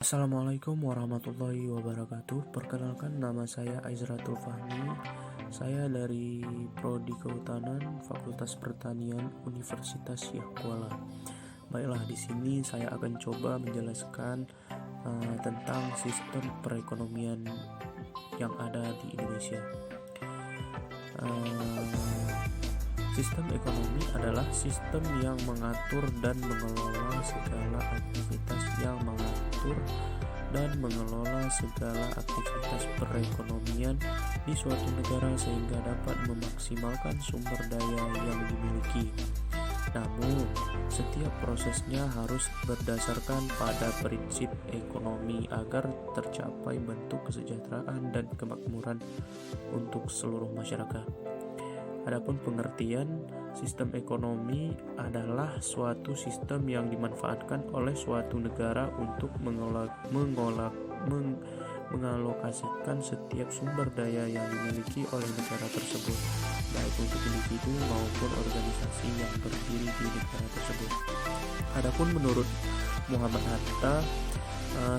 Assalamualaikum warahmatullahi wabarakatuh. Perkenalkan, nama saya Aizratul Fahmi. Saya dari Prodi Kehutanan Fakultas Pertanian Universitas Yahkuala. Baiklah, di sini saya akan coba menjelaskan tentang sistem perekonomian yang ada di Indonesia. Sistem ekonomi adalah sistem yang mengatur dan mengelola segala aktivitas perekonomian di suatu negara sehingga dapat memaksimalkan sumber daya yang dimiliki. Namun, setiap prosesnya harus berdasarkan pada prinsip ekonomi agar tercapai bentuk kesejahteraan dan kemakmuran untuk seluruh masyarakat. Adapun pengertian sistem ekonomi adalah suatu sistem yang dimanfaatkan oleh suatu negara untuk mengalokasikan setiap sumber daya yang dimiliki oleh negara tersebut, baik untuk individu maupun organisasi yang berdiri di negara tersebut. Adapun menurut Muhammad Hatta,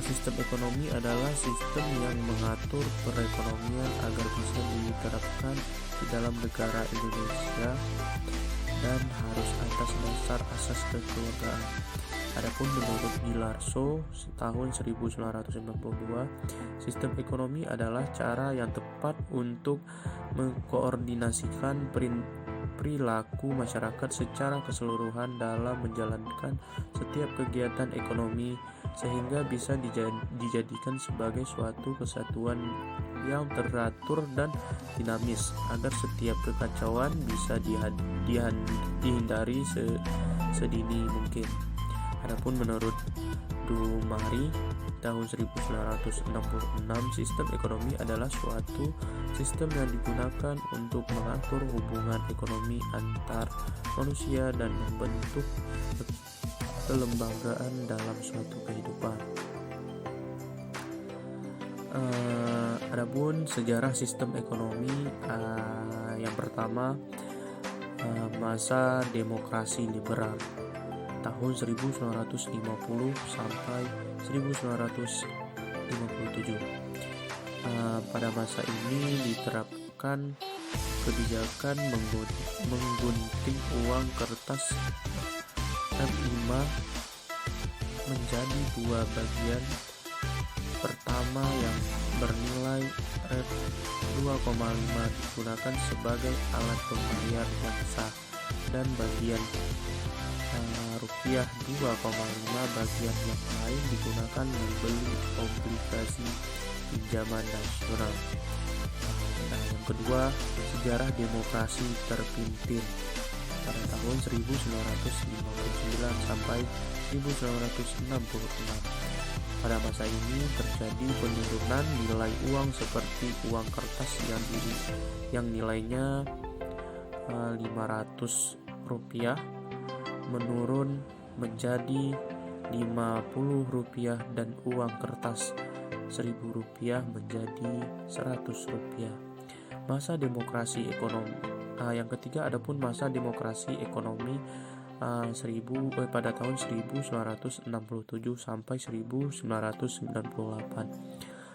sistem ekonomi adalah sistem yang mengatur perekonomian agar bisa diterapkan di dalam negara Indonesia dan harus atas dasar asas kekeluargaan. Adapun menurut Gilarso tahun 1992, sistem ekonomi adalah cara yang tepat untuk mengkoordinasikan perilaku masyarakat secara keseluruhan dalam menjalankan setiap kegiatan ekonomi sehingga bisa dijadikan sebagai suatu kesatuan yang teratur dan dinamis agar setiap kekacauan bisa dihindari sedini mungkin. Adapun menurut Dumari tahun 1966, sistem ekonomi adalah suatu sistem yang digunakan untuk mengatur hubungan ekonomi antar manusia dan membentuk kelembagaan dalam suatu kehidupan. Adapun sejarah sistem ekonomi, yang pertama, masa demokrasi liberal tahun 1950 sampai 1957. Pada masa ini diterapkan kebijakan menggunting uang kertas M5 menjadi dua bagian. Pertama yang bernilai Rp2,5 digunakan sebagai alat pembayar yang sah, dan bagian Rupiah 2,5 bagian yang lain digunakan membeli obligasi pinjaman nasional. Yang kedua, sejarah demokrasi terpimpin pada tahun 1959 sampai 1966. Pada masa ini terjadi penurunan nilai uang seperti uang kertas yang nilainya Rp500 menurun menjadi Rp50 dan uang kertas Rp1.000 menjadi Rp100. Masa demokrasi ekonomi. Yang ketiga, adapun masa demokrasi ekonomi pada tahun 1967 sampai 1998.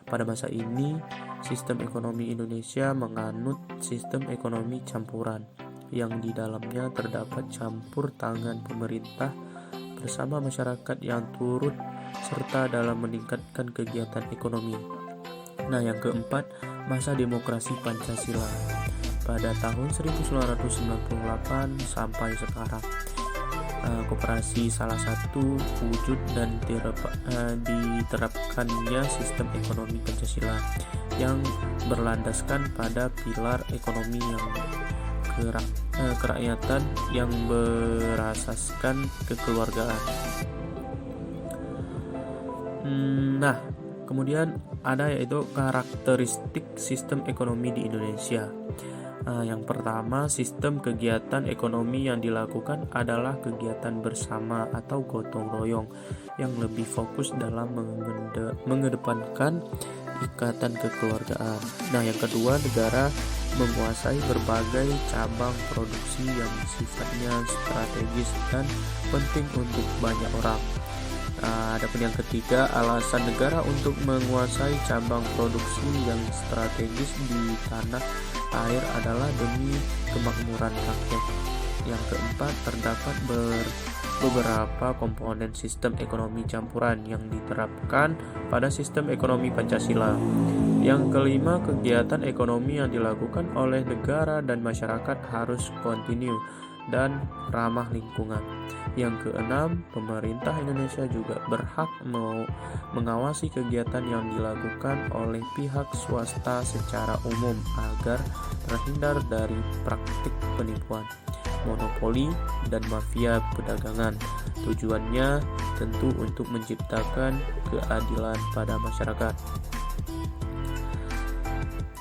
Pada masa ini, sistem ekonomi Indonesia menganut sistem ekonomi campuran, yang di dalamnya terdapat campur tangan pemerintah bersama masyarakat yang turut serta dalam meningkatkan kegiatan ekonomi. Yang keempat, masa demokrasi Pancasila pada tahun 1998 sampai sekarang. Koperasi salah satu wujud dan diterapkannya sistem ekonomi Pancasila yang berlandaskan pada pilar ekonomi yang kerakyatan yang berasaskan kekeluargaan. Kemudian ada yaitu karakteristik sistem ekonomi di Indonesia. Yang pertama, sistem kegiatan ekonomi yang dilakukan adalah kegiatan bersama atau gotong royong yang lebih fokus dalam mengedepankan ikatan kekeluargaan. Yang kedua, negara menguasai berbagai cabang produksi yang sifatnya strategis dan penting untuk banyak orang. Adapun yang ketiga, alasan negara untuk menguasai cabang produksi yang strategis di tanah air adalah demi kemakmuran rakyat. Yang keempat, terdapat beberapa komponen sistem ekonomi campuran yang diterapkan pada sistem ekonomi Pancasila. Yang kelima, kegiatan ekonomi yang dilakukan oleh negara dan masyarakat harus kontinu dan ramah lingkungan. Yang keenam, pemerintah Indonesia juga berhak mengawasi kegiatan yang dilakukan oleh pihak swasta secara umum agar terhindar dari praktik penipuan, monopoli, dan mafia perdagangan. Tujuannya tentu untuk menciptakan keadilan pada masyarakat.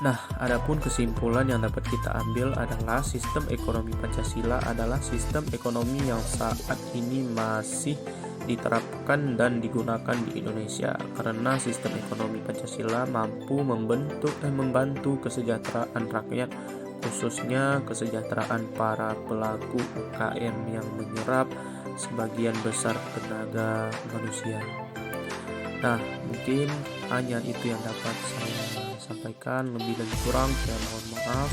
Nah, adapun kesimpulan yang dapat kita ambil adalah sistem ekonomi Pancasila adalah sistem ekonomi yang saat ini masih diterapkan dan digunakan di Indonesia karena sistem ekonomi Pancasila mampu membantu kesejahteraan rakyat, khususnya kesejahteraan para pelaku UKM yang menyerap sebagian besar tenaga manusia. Nah, mungkin hanya itu yang dapat saya sampaikan. Lebih dan kurang saya mohon maaf.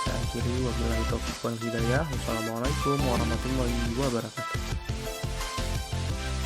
Saya akhiri, wabillahi taufiq wal hidayah. Wassalamualaikum warahmatullahi wabarakatuh.